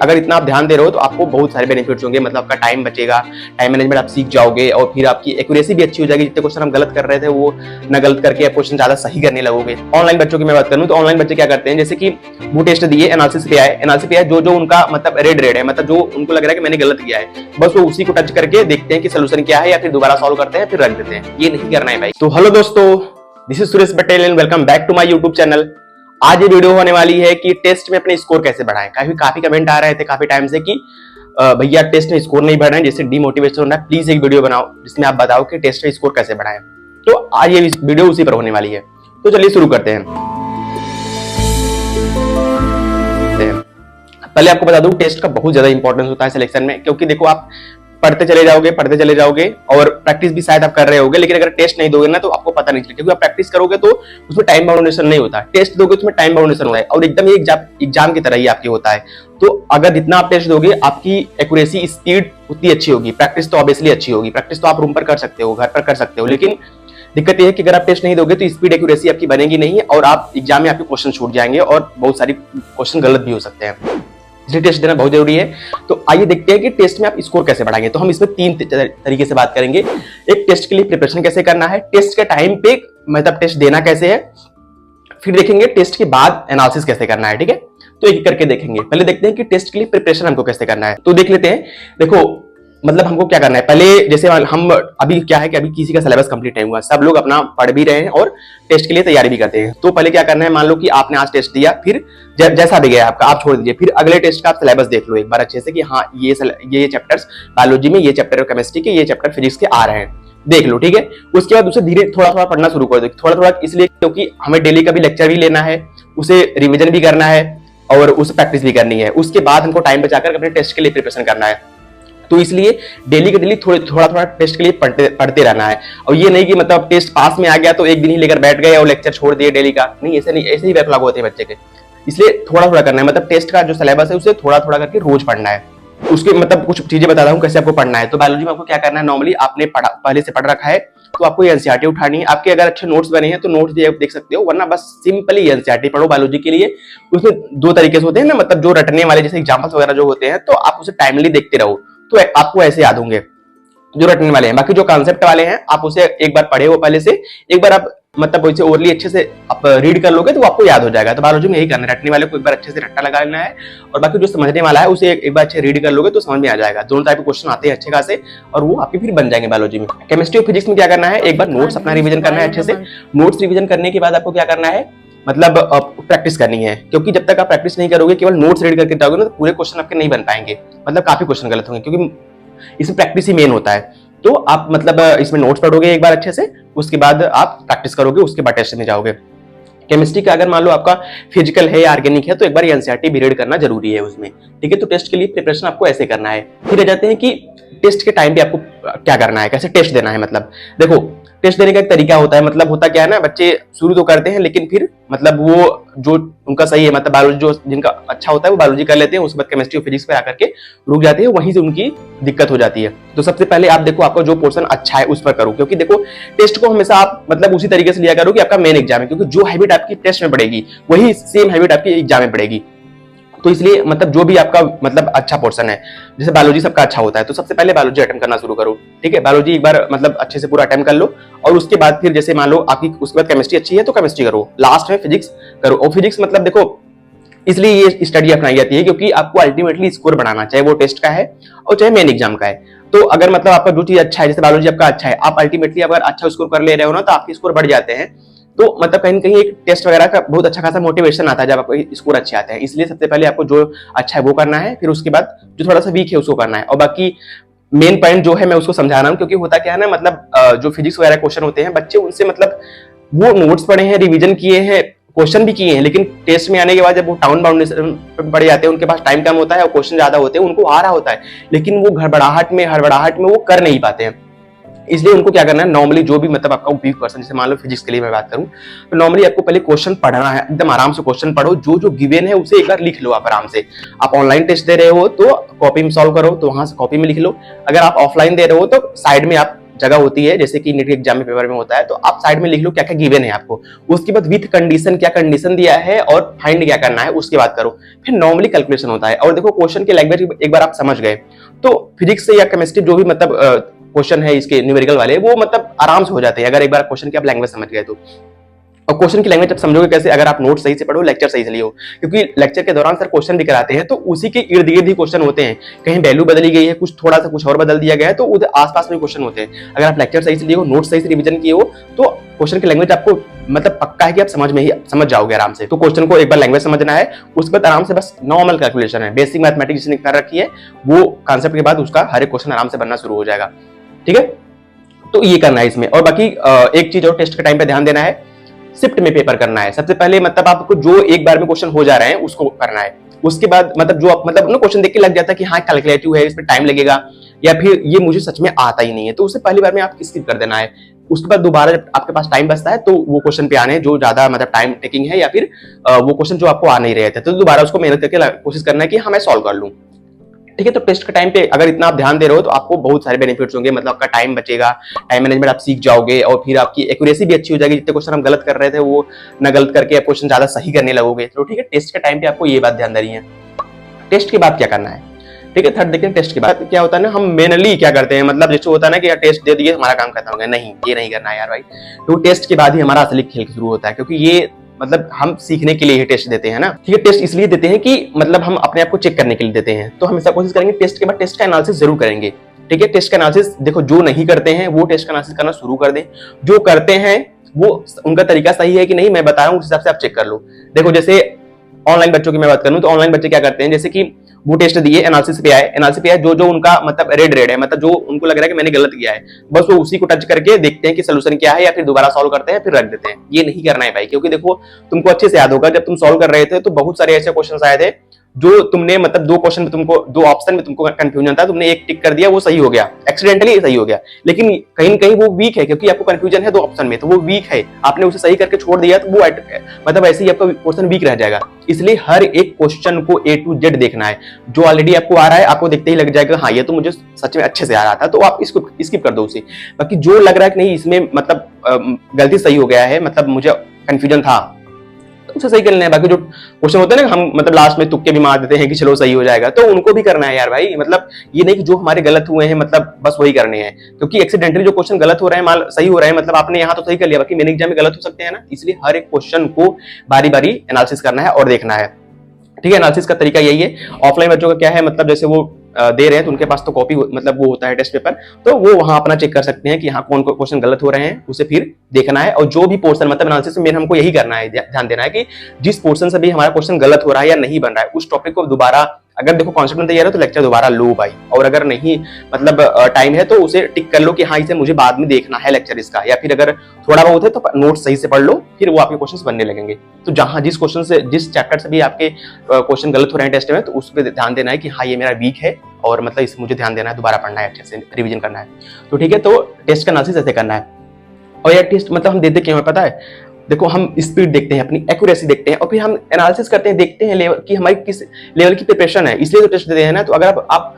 अगर इतना आप ध्यान दे रहे हो तो आपको बहुत सारे बेनिफिट्स होंगे, मतलब आपका टाइम बचेगा, टाइम मैनेजमेंट आप सीख जाओगे और फिर आपकी एक्यूरेसी भी अच्छी हो जाएगी। जितने क्वेश्चन हम गलत कर रहे थे वो न गलत करके आप क्वेश्चन ज्यादा सही करने लगोगे। ऑनलाइन बच्चों की मैं बात करूं तो ऑनलाइन बच्चे क्या करते हैं, जैसे कि वो टेस्ट दिए, एनालिसिस पे आए जो उनका मतलब रेड है, मतलब जो उनको लग रहा है कि मैंने गलत किया है, बस वो उसी को टच करके देखते हैं कि सोल्यूशन क्या है या फिर दोबारा सॉल्व करते हैं फिर रख देते हैं। ये नहीं करना है भाई। तो हेलो दोस्तों, this is Suresh Patel and welcome back to my YouTube channel. आज ये वीडियो होने वाली है कि टेस्ट में अपने स्कोर कैसे बढ़ाएं। काफी कमेंट आ रहे थे काफी टाइम से कि भैया टेस्ट में स्कोर नहीं बढ़ रहे हैं, जिससे डिमोटिवेशन हो रहा है, प्लीज एक वीडियो बनाओ जिसमें आप बताओ कि टेस्ट में स्कोर कैसे बढ़ाएं। तो आज ये वीडियो उसी पर होने वाली है। तो चलिए शुरू करते हैं। पहले आपको बता दूं टेस्ट का बहुत ज्यादा इंपॉर्टेंस होता है सिलेक्शन में, क्योंकि देखो आप पढ़ते चले जाओगे और प्रैक्टिस भी शायद आप कर रहे होगे, लेकिन अगर टेस्ट नहीं दोगे ना तो आपको पता नहीं चलेगा, क्योंकि आप प्रैक्टिस करोगे तो उसमें टाइम बाउंडेशन नहीं होता, टेस्ट दोगे तो उसमें टाइम बाउंडेशन होता है और एकदम ये एग्जाम की तरह ही आपकी होता है। तो अगर जितना आप टेस्ट दोगे आपकी एक्यूरेसी स्पीड उतनी अच्छी होगी। प्रैक्टिस तो ऑब्वियसली अच्छी होगी, प्रैक्टिस तो आप रूम पर कर सकते हो, घर पर कर सकते हो, लेकिन दिक्कत यह है कि अगर आप टेस्ट नहीं दोगे तो स्पीड एक्यूरेसी आपकी बनेगी नहीं और आप एग्जाम में आपके क्वेश्चन छूट जाएंगे और बहुत सारी क्वेश्चन गलत भी हो सकते हैं, इसलिए टेस्ट देना बहुत जरूरी है। तो आइए देखते हैं कि टेस्ट में आप स्कोर कैसे बढ़ाएंगे। तो हम इसमें तीन तरीके से बात करेंगे। एक, टेस्ट के लिए प्रिपरेशन कैसे करना है, टेस्ट के टाइम पे मतलब टेस्ट देना कैसे है, फिर देखेंगे टेस्ट के बाद एनालिसिस कैसे करना है। ठीक है, तो एक करके देखेंगे। पहले देखते हैं कि टेस्ट के लिए प्रिपरेशन हमको कैसे करना है। तो देख लेते हैं। देखो मतलब हमको क्या करना है, पहले जैसे हम अभी क्या है कि अभी किसी का सिलेबस कंप्लीट नहीं हुआ, सब लोग अपना पढ़ भी रहे हैं और टेस्ट के लिए तैयारी भी करते हैं। तो पहले क्या करना है, मान लो कि आपने आज टेस्ट दिया, फिर जैसा भी गया आपका आप छोड़ दीजिए, फिर अगले टेस्ट का आप सिलेबस देख लो एक बार अच्छे से कि हाँ ये चैप्टर्स बायोलॉजी में, ये चैप्टर केमिस्ट्री के, ये चैप्टर फिजिक्स के आ रहे हैं, देख लो। ठीक है, उसके बाद उसे धीरे थोड़ा पढ़ना शुरू कर दो, थोड़ा इसलिए क्योंकि हमें डेली का भी लेक्चर भी लेना है, उसे रिविजन भी करना है और उसे प्रैक्टिस भी करनी है। उसके बाद हमको टाइम बचाकर अपने टेस्ट के लिए प्रिपरेशन करना है। तो इसलिए डेली के डेली थोड़ा टेस्ट के लिए पढ़ते रहना है। और ये नहीं कि मतलब टेस्ट पास में आ गया तो एक दिन ही लेकर बैठ गए और लेक्चर छोड़ दिए डेली का, नहीं, ऐसे नहीं, ऐसे ही बैकलॉग होते हैं बच्चे के। इसलिए थोड़ा करना है, मतलब टेस्ट का जो सिलेबस है उसे थोड़ा करके रोज पढ़ना है। उसके मतलब कुछ चीजें बता रहा हूँ कैसे आपको पढ़ना है। तो बायोलॉजी में आपको क्या करना है, नॉर्मली आपने पहले से पढ़ रखा है तो आपको ये एनसीईआरटी उठानी है। आपके अगर अच्छे नोट्स बने हैं तो नोट्स देख सकते हो, वरना बस सिंपली एनसीईआरटी पढ़ो बायोलॉजी के लिए। उसमें दो तरीके से होते हैं ना, मतलब जो रटने वाले जैसे एग्जाम्पल्स वगैरह जो होते हैं, तो आप उसे टाइमली देखते रहो तो आपको ऐसे याद होंगे जो रटने वाले हैं। बाकी जो कॉन्सेप्ट वाले हैं आप उसे एक बार पढ़े हो पहले से, एक बार आप मतलब वैसे ओरली अच्छे से आप रीड कर लोगे तो आपको याद हो जाएगा। तो बायोलॉजी में यही करना है, रटने वाले को एक बार अच्छे से रट्टा लगा लेना है और बाकी जो समझने वाला है उसे एक बार अच्छे रीड कर लोगे तो समझ में आ जाएगा। दोनों टाइप के क्वेश्चन आते हैं अच्छे खासे और वो आपके फिर बन जाएंगे बायोलॉजी में। केमिस्ट्री और फिजिक्स में क्या करना है, एक बार नोट्स अपना रिविजन करना है अच्छे से। नोट्स रिविजन करने के बाद आपको क्या करना है, मतलब प्रैक्टिस करनी है, क्योंकि जब तक आप प्रैक्टिस नहीं करोगे, केवल नोट्स रीड करके जाओगे ना, तो पूरे क्वेश्चन आपके नहीं बन पाएंगे, मतलब काफी क्वेश्चन गलत होंगे, क्योंकि इसमें प्रैक्टिस ही मेन होता है। तो आप मतलब इसमें नोट्स पढ़ोगे एक बार अच्छे से, उसके बाद आप प्रैक्टिस करोगे, उसके बाद टेस्ट में जाओगे। केमिस्ट्री का अगर मान लो आपका फिजिकल है या ऑर्गेनिक है तो एक बार एनसीईआरटी भी रीड करना जरूरी है उसमें। ठीक है, तो टेस्ट के लिए प्रिपरेशन आपको ऐसे करना है। फिर आ जाते हैं कि टेस्ट के टाइम पे आपको क्या करना है, कैसे टेस्ट देना है। मतलब देखो टेस्ट देने का एक तरीका होता है, मतलब होता क्या है ना, बच्चे शुरू तो करते हैं लेकिन फिर मतलब वो जो उनका सही है, मतलब बायोलॉजी जो जिनका अच्छा होता है वो बायोलॉजी कर लेते हैं, उसके बाद केमिस्ट्री और फिजिक्स पे आकर के रुक जाते हैं, वहीं से उनकी दिक्कत हो जाती है। तो सबसे पहले आप देखो आपका जो पोर्शन अच्छा है उस पर करो, क्योंकि देखो टेस्ट को हमेशा आप मतलब उसी तरीके से लिया करो कि आपका मेन एग्जाम है, क्योंकि जो हैबिट आपकी टेस्ट में पड़ेगी वही सेम हैबिट आपकी एग्जाम में पड़ेगी। तो इसलिए मतलब जो भी आपका मतलब अच्छा पोर्शन है, जैसे बायोलॉजी सबका अच्छा होता है तो सबसे पहले बायोलॉजी अटेम्प्ट करना शुरू करो। ठीक है, बायोलॉजी एक बार मतलब अच्छे से पूरा अटेम्प्ट कर लो और उसके बाद फिर जैसे मान लो आपकी उसके बाद केमिस्ट्री अच्छी है तो केमिस्ट्री करो, लास्ट में फिजिक्स करो। और फिजिक्स मतलब देखो इसलिए ये स्टडी अपनाई जाती है क्योंकि आपको अल्टीमेटली स्कोर बढ़ाना, चाहे वो टेस्ट का है और चाहे मेन एग्जाम का है। तो अगर मतलब आपका जो चीज अच्छा है, जैसे बायोलॉजी आपका अच्छा है, आप अल्टीमेटली अगर अच्छा स्कोर कर ले रहे हो ना तो आपके स्कोर बढ़ जाते हैं। तो मतलब कहीं ना कहीं एक टेस्ट वगैरह का बहुत अच्छा खासा मोटिवेशन आता है जब आपको स्कोर अच्छे आते हैं। इसलिए सबसे पहले आपको जो अच्छा है वो करना है, फिर उसके बाद जो थोड़ा सा वीक है उसको करना है। और बाकी मेन पॉइंट जो है मैं उसको समझा रहा हूँ, क्योंकि होता क्या है ना, मतलब जो फिजिक्स वगैरह क्वेश्चन होते हैं बच्चे उनसे मतलब वो नोट्स पढ़े हैं, रिविजन किए हैं, क्वेश्चन भी किए हैं, लेकिन टेस्ट में आने के बाद जब वो टाउन बाउंडेशन पड़ जाते हैं, उनके पास टाइम कम होता है और क्वेश्चन ज्यादा होते हैं, उनको आ रहा होता है लेकिन वो हड़बड़ाहट में वो कर नहीं पाते हैं। इसलिए उनको क्या करना है, नॉर्मली जो भी मतलब आपका वीक पर्सन, जैसे मान लो फिजिक्स के लिए मैं बात करूं तो नॉर्मली आपको पहले क्वेश्चन पढ़ना है, एकदम आराम से क्वेश्चन पढ़ो, जो गिवन है उसे एक बार लिख लो आप आराम से। आप ऑनलाइन टेस्ट दे रहे हो तो कॉपी में सॉल्व करो, तो वहां से कॉपी में लिख लो। अगर आप ऑफलाइन दे रहे हो तो साइड में आप जगह होती है, जैसे कि नीट के एग्जाम में पेपर में होता है, तो आप साइड में लिख लो क्या क्या गिवन है आपको, उसके बाद विथ कंडीशन क्या कंडीशन दिया है और फाइंड क्या करना है उसके बाद करो, फिर नॉर्मली कैलकुलेशन होता है। और देखो क्वेश्चन की लैंग्वेज एक बार आप समझ गए तो फिजिक्स से या केमिस्ट्री जो भी मतलब क्वेश्चन है इसके न्यूमेरिकल वाले, वो मतलब आराम से हो जाते हैं अगर एक बार क्वेश्चन की आप लैंग्वेज समझ गए तो। और क्वेश्चन की लैंग्वेज आप समझोगे कैसे, अगर आप नोट सही से पढ़ो, लेक्चर सही से लियो, क्योंकि लेक्चर के दौरान सर क्वेश्चन भी कराते हैं तो उसी के इर्द गिर्द ही क्वेश्चन होते हैं, कहीं वैल्यू बदली गई है, कुछ थोड़ा सा कुछ और बदल दिया गया है, तो उधर आसपास में क्वेश्चन होते हैं। अगर आप लेक्चर सही से लिए हो, नोट सही से रिवीजन किए हो, तो क्वेश्चन की लैंग्वेज आपको मतलब पक्का है कि आप समझ जाओगे आराम से। तो क्वेश्चन को एक बार लैंग्वेज समझना है, उसके बाद आराम से बस नॉर्मल कैलकुलेशन है, बेसिक मैथमेटिक्स जिसने कर रखी है वो कॉन्सेप्ट के बाद उसका हर एक क्वेश्चन आराम से बनना शुरू हो जाएगा। ठीक है, तो ये करना है इसमें। और बाकी एक चीज और टेस्ट के टाइम पे ध्यान देना है, शिफ्ट में पेपर करना है। सबसे पहले मतलब आपको जो एक बार में क्वेश्चन हो जा रहे हैं उसको करना है, उसके बाद मतलब जो आप मतलब ना क्वेश्चन देख के लग जाता है कि हाँ कैलकुलेटिव है, इसमें टाइम लगेगा, या फिर ये मुझे सच में आता ही नहीं है, तो उससे पहली बार में आप स्किप कर देना है। उसके बाद दोबारा जब आपके पास टाइम बचता है तो वो क्वेश्चन पे आने जो ज्यादा मतलब टाइम टेकिंग है, या फिर वो क्वेश्चन जो आपको आ नहीं रहे थे, तो दोबारा उसको मेहनत करके कोशिश करना है कि हाँ मैं सॉल्व कर लूं। ठीक है, तो टेस्ट के टाइम पे अगर इतना आप ध्यान दे रहे हो तो आपको बहुत सारे बेनिफिट्स होंगे, मतलब आपका टाइम बचेगा, टाइम मैनेजमेंट आप सीख जाओगे, और फिर आपकी एक्यूरेसी भी अच्छी हो जाएगी, जितने क्वेश्चन हम गलत कर रहे थे वो न गलत करके आप क्वेश्चन ज्यादा सही करने लगोगे। तो ठीक है, टेस्ट के टाइम पे आपको ये बात ध्यान देनी है। टेस्ट के बाद क्या करना है, ठीक है, थर्ड देखिए टेस्ट के बाद क्या होता है ना, हम मेनली क्या करते हैं, मतलब जैसे होता है ना कि यार टेस्ट दे दिए हमारा काम खत्म हो गया, नहीं ये नहीं करना है यार भाई। तो टेस्ट के बाद ही हमारा असली खेल शुरू होता है, क्योंकि ये मतलब हम सीखने के लिए ही टेस्ट देते हैं ना। ठीक है, टेस्ट इसलिए देते हैं कि मतलब हम अपने आप को चेक करने के लिए देते हैं, तो हमेशा कोशिश करेंगे टेस्ट के बाद टेस्ट का एनालिसिस जरूर करेंगे। ठीक है, टेस्ट का एनालिसिस देखो, जो नहीं करते हैं वो टेस्ट का एनालिसिस करना शुरू कर दें, जो करते हैं वो उनका तरीका सही है कि नहीं मैं बता रहा हूं उस हिसाब से आप चेक कर लो। देखो जैसे ऑनलाइन बच्चों की मैं बात करूं तो ऑनलाइन बच्चे क्या करते हैं, जैसे कि वो टेस्ट दिए, एनालिसिस पे आए, जो जो उनका मतलब रेड है, मतलब जो उनको लग रहा है कि मैंने गलत किया है, बस वो उसी को टच करके देखते हैं कि सोल्यूशन क्या है, या फिर दोबारा सॉल्व करते हैं फिर रख देते हैं। ये नहीं करना है भाई, क्योंकि देखो तुमको अच्छे से याद होगा जब तुम सॉल्व कर रहे थे तो बहुत सारे ऐसे क्वेश्चन आए थे जो तुमने मतलब दो क्वेश्चन में तुमको, दो ऑप्शन में तुमको कंफ्यूजन था, तुमने एक टिक कर दिया, वो सही हो गया, एक्सीडेंटली सही हो गया, लेकिन कहीं न कहीं वो वीक है, क्योंकि आपको कंफ्यूजन है दो ऑप्शन में, तो वो वीक है, आपने उसे सही करके छोड़ दिया तो वो मतलब ऐसे ही आपका क्वेश्चन वीक रह जाएगा। इसलिए हर एक क्वेश्चन को A to Z देखना है, जो ऑलरेडी आपको आ रहा है आपको देखते ही लग जाएगा हाँ ये तो मुझे सच में अच्छे से आ रहा था, तो आप इसको स्किप कर दो उसे। बाकी जो लग रहा है कि नहीं इसमें मतलब गलती सही हो गया है, मतलब मुझे कंफ्यूजन था, तो उसे सही कर लेना है। बाकी जो क्वेश्चन होते हैं ना हम मतलब लास्ट में तुक्के भी मार देते हैं कि चलो सही हो जाएगा, तो उनको भी करना है यार भाई, मतलब ये नहीं कि जो हमारे गलत हुए हैं मतलब बस वही करने हैं, क्योंकि एक्सीडेंटली जो क्वेश्चन गलत हो रहे हैं माल सही हो रहे हैं, मतलब आपने यहाँ तो सही कर लिया, बाकी मेन एग्जाम में गलत हो सकते हैं ना, इसलिए हर एक क्वेश्चन को बारी बारी एनालिसिस करना है और देखना है। ठीक है, एनालिसिस का तरीका यही है। ऑफलाइन बच्चों का क्या है, मतलब जैसे वो दे रहे हैं तो उनके पास तो कॉपी मतलब वो होता है टेस्ट पेपर, तो वो वहां अपना चेक कर सकते हैं कि हाँ कौन कौन क्वेश्चन गलत हो रहे हैं, उसे फिर देखना है। और जो भी पोर्शन मतलब एनालिसिस में हमको यही करना है, ध्यान देना है कि जिस पोर्शन से भी हमारा क्वेश्चन गलत हो रहा है या नहीं बन रहा है उस टॉपिक को दोबारा, अगर देखो कॉन्सेप्ट में तैयार है तो लेक्चर दोबारा लो भाई, और अगर नहीं मतलब टाइम है तो उसे टिक कर लो कि हाँ इसे मुझे बाद में देखना है लेक्चर इसका, या फिर अगर थोड़ा बहुत है तो नोट सही से पढ़ लो, फिर वो आपके क्वेश्चंस बनने लगेंगे। तो जहां जिस क्वेश्चन से जिस चैप्टर से भी आपके क्वेश्चन गलत हो रहे हैं टेस्ट में, तो उस पर ध्यान देना है कि हाँ ये मेरा वीक है और मतलब इस मुझे ध्यान देना है, दोबारा पढ़ना है, अच्छे से रिवीजन करना है। तो ठीक है, तो टेस्ट का एनालिसिस ऐसे करना है। और यार टेस्ट मतलब हम देते क्यों है पता है, देखो हम स्पीड देखते हैं, अपनी एक्यूरेसी देखते हैं, और फिर हम एनालिसिस करते हैं, देखते हैं लेवल की हमारी किस लेवल की प्रिपरेशन है, इसलिए तो टेस्ट देते हैं ना। तो अगर आप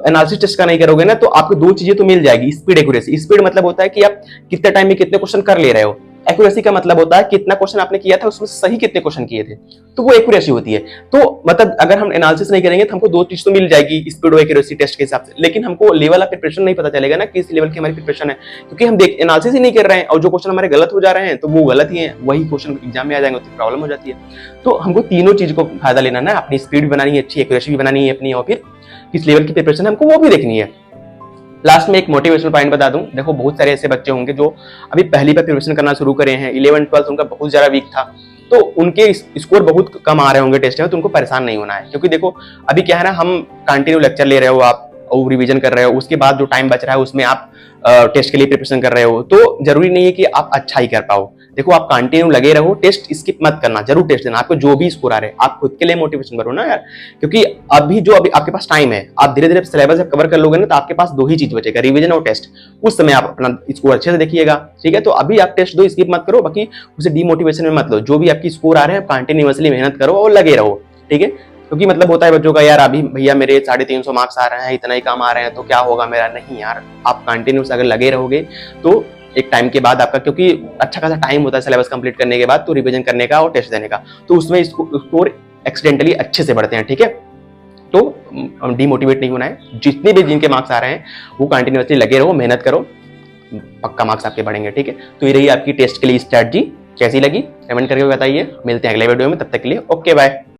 एनालिसिस टेस्ट का नहीं करोगे ना तो आपको दो चीजें तो मिल जाएगी, स्पीड एक्यूरेसी। स्पीड मतलब होता है कि आप कितने टाइम में कितने क्वेश्चन कर ले रहे हो, एक्यूरेसी का मतलब होता है कितना क्वेश्चन आपने किया था उसमें सही कितने क्वेश्चन किए थे, तो वो एक्यूरेसी होती है। तो मतलब अगर हम एनालिसिस नहीं करेंगे तो हमको दो चीज तो मिल जाएगी, स्पीड और एक्यूरेसी टेस्ट के हिसाब से, लेकिन हमको लेवल ऑफ प्रिपरेशन नहीं पता चलेगा ना किस लेवल की हमारी प्रिपरेशन है, क्योंकि हम देख एनालिसिस ही नहीं कर रहे हैं और जो क्वेश्चन हमारे गलत हो जा रहे हैं तो वो गलत ही है, वही क्वेश्चन एग्जाम में आ जाएंगे तो प्रॉब्लम हो जाती है। तो हमको तीनों चीज को फायदा लेना है, अपनी स्पीड भी बनानी है अच्छी, एक्यूरेसी भी बनानी है अपनी, और फिर किस लेवल की प्रिपरेशन हमको वो भी देखनी है। लास्ट में एक मोटिवेशनल पॉइंट बता दूं, देखो बहुत सारे ऐसे बच्चे होंगे जो अभी पहली बार प्रिपरेशन करना शुरू करे हैं, 11th 12th उनका बहुत ज्यादा वीक था, तो उनके स्कोर बहुत कम आ रहे होंगे टेस्ट में, तो उनको परेशान नहीं होना है, क्योंकि देखो अभी क्या है ना, हम कंटिन्यू लेक्चर ले रहे हो आप और रिवीजन कर रहे हो, उसके बाद जो टाइम बच रहा है उसमें आप टेस्ट के लिए प्रिपरेशन कर रहे हो, तो जरूरी नहीं है कि आप अच्छा ही कर पाओ। देखो आप कंटिन्यू लगे रहो, टेस्ट स्किप मत करना, जरूर टेस्ट देना, आपको जो भी स्कोर आ रहे हैं आप खुद के लिए मोटिवेशन करो ना यार, क्योंकि अभी आपके पास टाइम है, आप धीरे धीरे सिलेबस जब कवर कर लोगे ना तो आपके पास दो ही चीज बचेगा, रिवीजन और टेस्ट। उस समय आप अपना स्कोर अच्छे से देखिएगा, ठीक है। तो अभी आप टेस्ट दो, स्किप मत करो, बाकी उसे डिमोटिवेशन में मत लो, जो भी आपकी स्कोर आ रहे हैं कंटिन्यूअसली मेहनत करो और लगे रहो, ठीक है। क्योंकि मतलब होता है बच्चों का, यार अभी भैया मेरे 350 मार्क्स आ रहे हैं, इतना ही काम आ रहे हैं तो क्या होगा मेरा। नहीं यार, आप कंटिन्यूस अगर लगे रहोगे तो एक टाइम के बाद आपका, क्योंकि अच्छा खासा टाइम होता है सिलेबस कंप्लीट करने के बाद तो रिवीजन करने का और टेस्ट देने का, तो उसमें स्कोर एक्सीडेंटली अच्छे से बढ़ते हैं, ठीक है। तो डिमोटिवेट नहीं होना है, जितने भी जिनके मार्क्स आ रहे हैं वो कंटिन्यूसली लगे रहो, मेहनत करो, पक्का मार्क्स आपके बढ़ेंगे, ठीक है। तो ये रही आपकी टेस्ट के लिए स्ट्रैटेजी। कैसी लगी कमेंट करके बताइए। मिलते हैं अगले वीडियो में, तब तक के लिए ओके बाय।